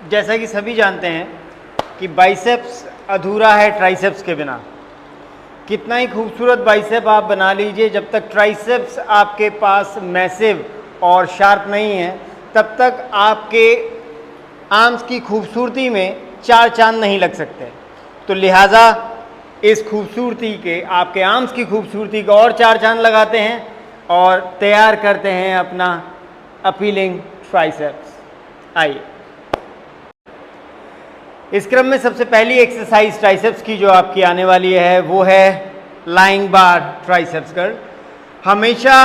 जैसा कि सभी जानते हैं कि बाइसेप्स अधूरा है ट्राइसेप्स के बिना। कितना ही खूबसूरत बाइसेप आप बना लीजिए, जब तक ट्राइसेप्स आपके पास मैसिव और शार्प नहीं है, तब तक आपके आर्म्स की खूबसूरती में चार चांद नहीं लग सकते। तो लिहाजा इस खूबसूरती के, आपके आर्म्स की खूबसूरती को और चार चांद लगाते हैं और तैयार करते हैं अपना अपीलिंग ट्राइसेप्स। आइए, इस क्रम में सबसे पहली एक्सरसाइज ट्राइसेप्स की जो आपकी आने वाली है वो है लाइंग बार ट्राइसेप्स कर्ल। हमेशा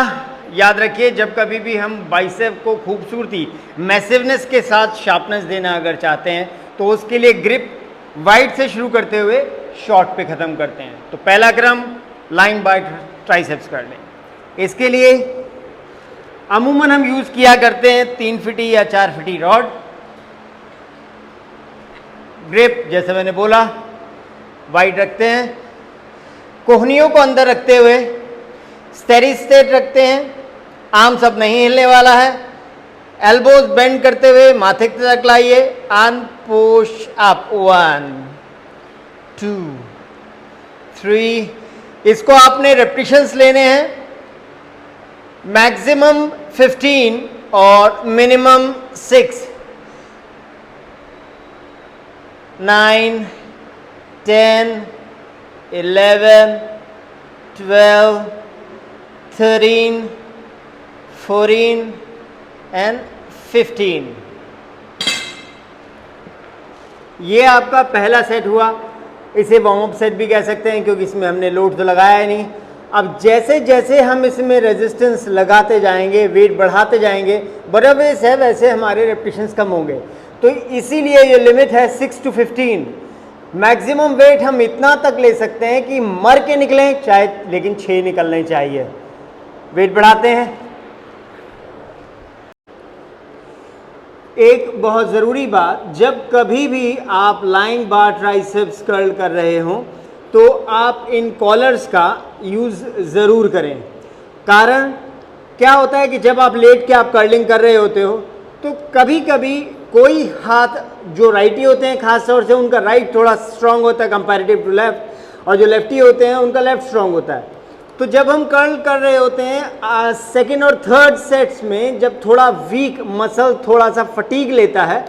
याद रखिए, जब कभी भी हम बाइसेप को खूबसूरती, मैसिवनेस के साथ शार्पनेस देना अगर चाहते हैं, तो उसके लिए ग्रिप वाइड से शुरू करते हुए शॉर्ट पे ख़त्म करते हैं। तो पहला क्रम लाइंग बार ट्राइसेप्स कर लें। इसके लिए अमूमन हम यूज़ किया करते हैं 3 फीटी या 4 फीटी रॉड। ग्रिप जैसे मैंने बोला वाइड रखते हैं, कोहनियों को अंदर रखते हुए स्टेडी स्टेट रखते हैं, आर्म्स अब नहीं हिलने वाला है। एल्बोज बेंड करते हुए माथे तक लाइए एंड पुश अप। 1 2 3। इसको आपने रेपिटेशंस लेने हैं, मैक्सिमम 15 और मिनिमम 6। 9 10 11 12 13 14 एंड 15। ये आपका पहला सेट हुआ। इसे वार्म अप सेट भी कह सकते हैं, क्योंकि इसमें हमने लोड तो लगाया ही नहीं। अब जैसे जैसे हम इसमें रेजिस्टेंस लगाते जाएंगे, वेट बढ़ाते जाएंगे, बराबर है वैसे हमारे रेपिटेशंस कम होंगे। तो इसीलिए ये लिमिट है 6 to 15। मैक्सिमम वेट हम इतना तक ले सकते हैं कि मर के निकलें चाहे, लेकिन 6 निकलने चाहिए। वेट बढ़ाते हैं। एक बहुत ज़रूरी बात, जब कभी भी आप लाइंग बार ट्राइसेप्स कर्ल कर रहे हों तो आप इन कॉलर्स का यूज़ ज़रूर करें। कारण क्या होता है कि जब आप लेट के आप कर्लिंग कर रहे होते हो, तो कभी कभी कोई हाथ, जो राइटी होते हैं खास तौर से, उनका राइट थोड़ा स्ट्रांग होता है कंपैरेटिव टू लेफ्ट, और जो लेफ्टी होते हैं उनका लेफ्ट स्ट्रांग होता है। तो जब हम कर्ल कर रहे होते हैं सेकेंड और थर्ड सेट्स में, जब थोड़ा वीक मसल थोड़ा सा फटीग लेता है,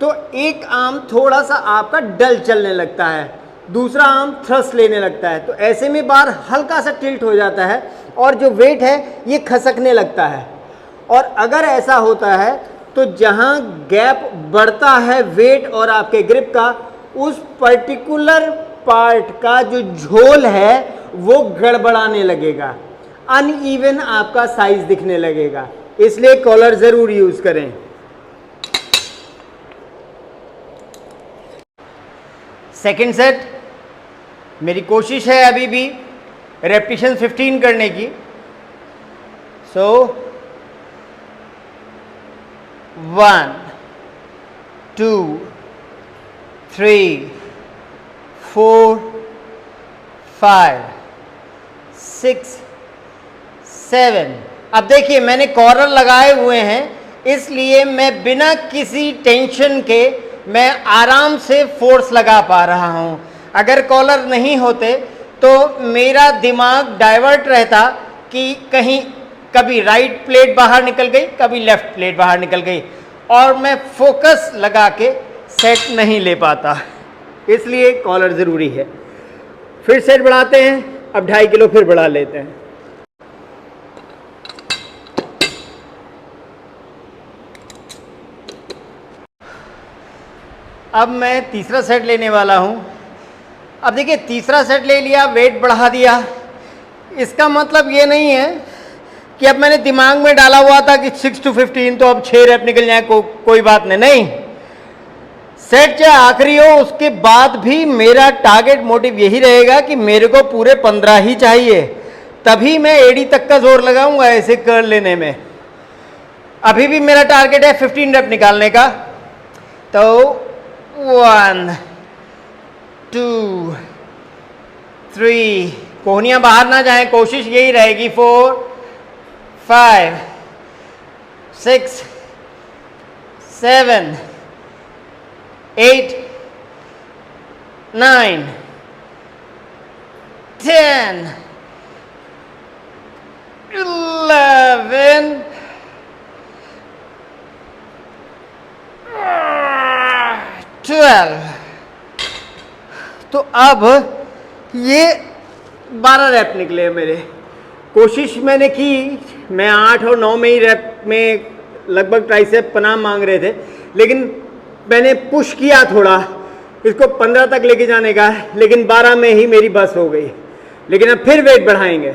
तो एक आर्म थोड़ा सा आपका डल चलने लगता है, दूसरा आर्म थ्रस्ट लेने लगता है। तो ऐसे में बार हल्का सा टिल्ट हो जाता है और जो वेट है ये खसकने लगता है। और अगर ऐसा होता है तो जहाँ गैप बढ़ता है वेट और आपके ग्रिप का, उस पर्टिकुलर पार्ट का जो झोल है वो गड़बड़ाने लगेगा, अनइवन आपका साइज दिखने लगेगा। इसलिए कॉलर जरूर यूज करें। सेकंड सेट, मेरी कोशिश है अभी भी रेपिटेशन 15 करने की। सो 1 2 3 4 5 6 7। अब देखिए, मैंने कॉलर लगाए हुए हैं, इसलिए मैं बिना किसी टेंशन के मैं आराम से फोर्स लगा पा रहा हूं। अगर कॉलर नहीं होते तो मेरा दिमाग डाइवर्ट रहता कि कहीं कभी राइट प्लेट बाहर निकल गई, कभी लेफ्ट प्लेट बाहर निकल गई, और मैं फोकस लगा के सेट नहीं ले पाता। इसलिए कॉलर ज़रूरी है। फिर सेट बढ़ाते हैं, अब 2.5 किलो फिर बढ़ा लेते हैं। अब मैं तीसरा सेट लेने वाला हूं। अब देखिए, तीसरा सेट ले लिया, वेट बढ़ा दिया, इसका मतलब ये नहीं है कि अब मैंने दिमाग में डाला हुआ था कि 6 to 15 तो अब 6 रेप निकल जाए, कोई बात नहीं। सेट चाहे आखिरी हो, उसके बाद भी मेरा टारगेट मोटिव यही रहेगा कि मेरे को पूरे 15 ही चाहिए, तभी मैं एडी तक का जोर लगाऊंगा ऐसे कर लेने में। अभी भी मेरा टारगेट है 15 रेप निकालने का। तो 1 2 3, कोहनियां बाहर ना जाएं, कोशिश यही रहेगी। 4 5 6 7 8, 9, 10, 11, 12। तो अब ये 12 रैप निकले मेरे। कोशिश मैंने की, मैं 8 और 9 में ही रैप में लगभग ट्राइसेप पनाह मांग रहे थे, लेकिन मैंने पुश किया थोड़ा इसको 15 तक लेके जाने का, लेकिन 12 में ही मेरी बस हो गई। लेकिन अब फिर वेट बढ़ाएंगे।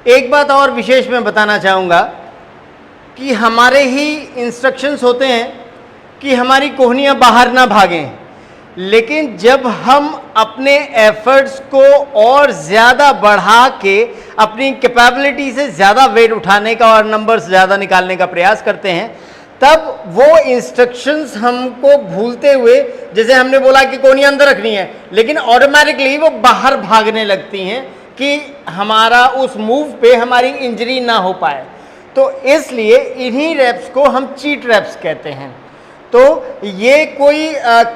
एक बात और विशेष मैं बताना चाहूँगा कि हमारे ही इंस्ट्रक्शंस होते हैं कि हमारी कोहनियाँ बाहर ना भागें, लेकिन जब हम अपने एफर्ट्स को और ज़्यादा बढ़ा के अपनी कैपेबिलिटी से ज़्यादा वेट उठाने का और नंबर्स ज़्यादा निकालने का प्रयास करते हैं, तब वो इंस्ट्रक्शंस हमको भूलते हुए, जैसे हमने बोला कि कोहनियाँ अंदर रखनी है, लेकिन ऑटोमेटिकली वो बाहर भागने लगती हैं कि हमारा उस मूव पे हमारी इंजरी ना हो पाए। तो इसलिए इन्हीं रैप्स को हम चीट रैप्स कहते हैं। तो ये कोई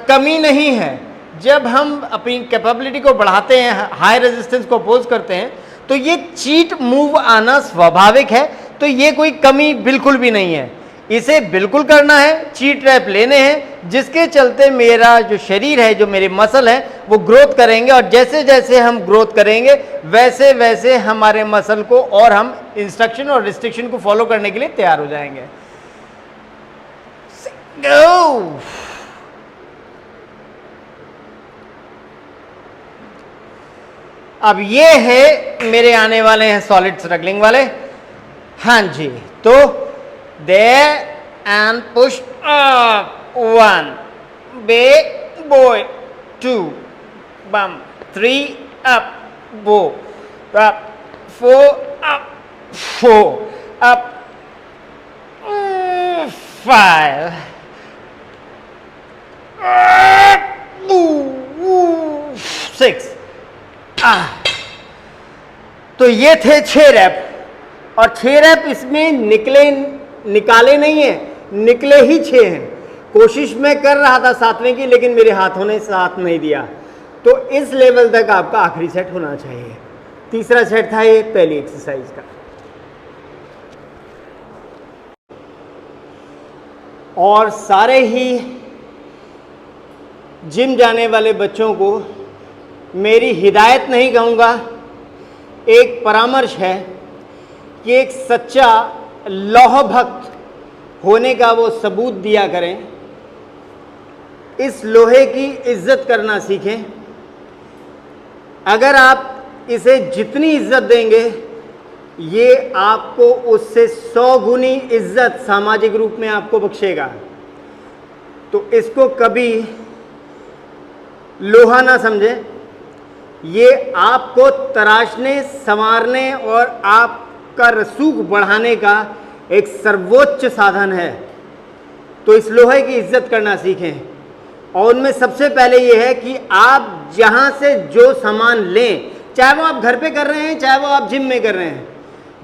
कमी नहीं है। जब हम अपनी कैपेबिलिटी को बढ़ाते हैं, हाई रेजिस्टेंस को अपोज करते हैं, तो ये चीट मूव आना स्वाभाविक है। तो ये कोई कमी बिल्कुल भी नहीं है। इसे बिल्कुल करना है, चीट रैप लेने हैं, जिसके चलते मेरा जो शरीर है, जो मेरे मसल है, वो ग्रोथ करेंगे। और जैसे जैसे हम ग्रोथ करेंगे वैसे वैसे हमारे मसल को और हम इंस्ट्रक्शन और रिस्ट्रिक्शन को फॉलो करने के लिए तैयार हो जाएंगे। Go! अब ये है मेरे आने वाले हैं सॉलिड स्ट्रगलिंग वाले। हाँ जी, तो there and push up, 1 big boy, 2 bump, 3 up, bow up, 4 up, 4 up, 5 6। तो ये थे 6 रैप। और 6 रैप इसमें निकाले नहीं है, निकले ही 6 हैं। कोशिश मैं कर रहा था 7वें की, लेकिन मेरे हाथों ने साथ नहीं दिया। तो इस लेवल तक आपका आखिरी सेट होना चाहिए। तीसरा सेट था ये पहली एक्सरसाइज का। और सारे ही जिम जाने वाले बच्चों को मेरी हिदायत नहीं कहूँगा, एक परामर्श है कि एक सच्चा लौह भक्त होने का वो सबूत दिया करें। इस लोहे की इज्जत करना सीखें। अगर आप इसे जितनी इज्जत देंगे, ये आपको उससे 100 गुनी इज्जत सामाजिक रूप में आपको बख्शेगा। तो इसको कभी लोहा ना समझें। ये आपको तराशने, संवारने और आपका रसूख बढ़ाने का एक सर्वोच्च साधन है। तो इस लोहे की इज्जत करना सीखें। और उनमें सबसे पहले ये है कि आप जहाँ से जो सामान लें, चाहे वो आप घर पे कर रहे हैं, चाहे वो आप जिम में कर रहे हैं,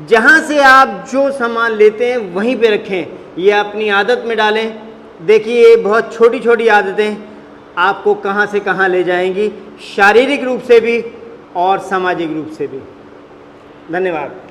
जहाँ से आप जो सामान लेते हैं वहीं पे रखें। ये अपनी आदत में डालें। देखिए, ये बहुत छोटी छोटी आदतें आपको कहाँ से कहाँ ले जाएंगी, शारीरिक रूप से भी और सामाजिक रूप से भी। धन्यवाद।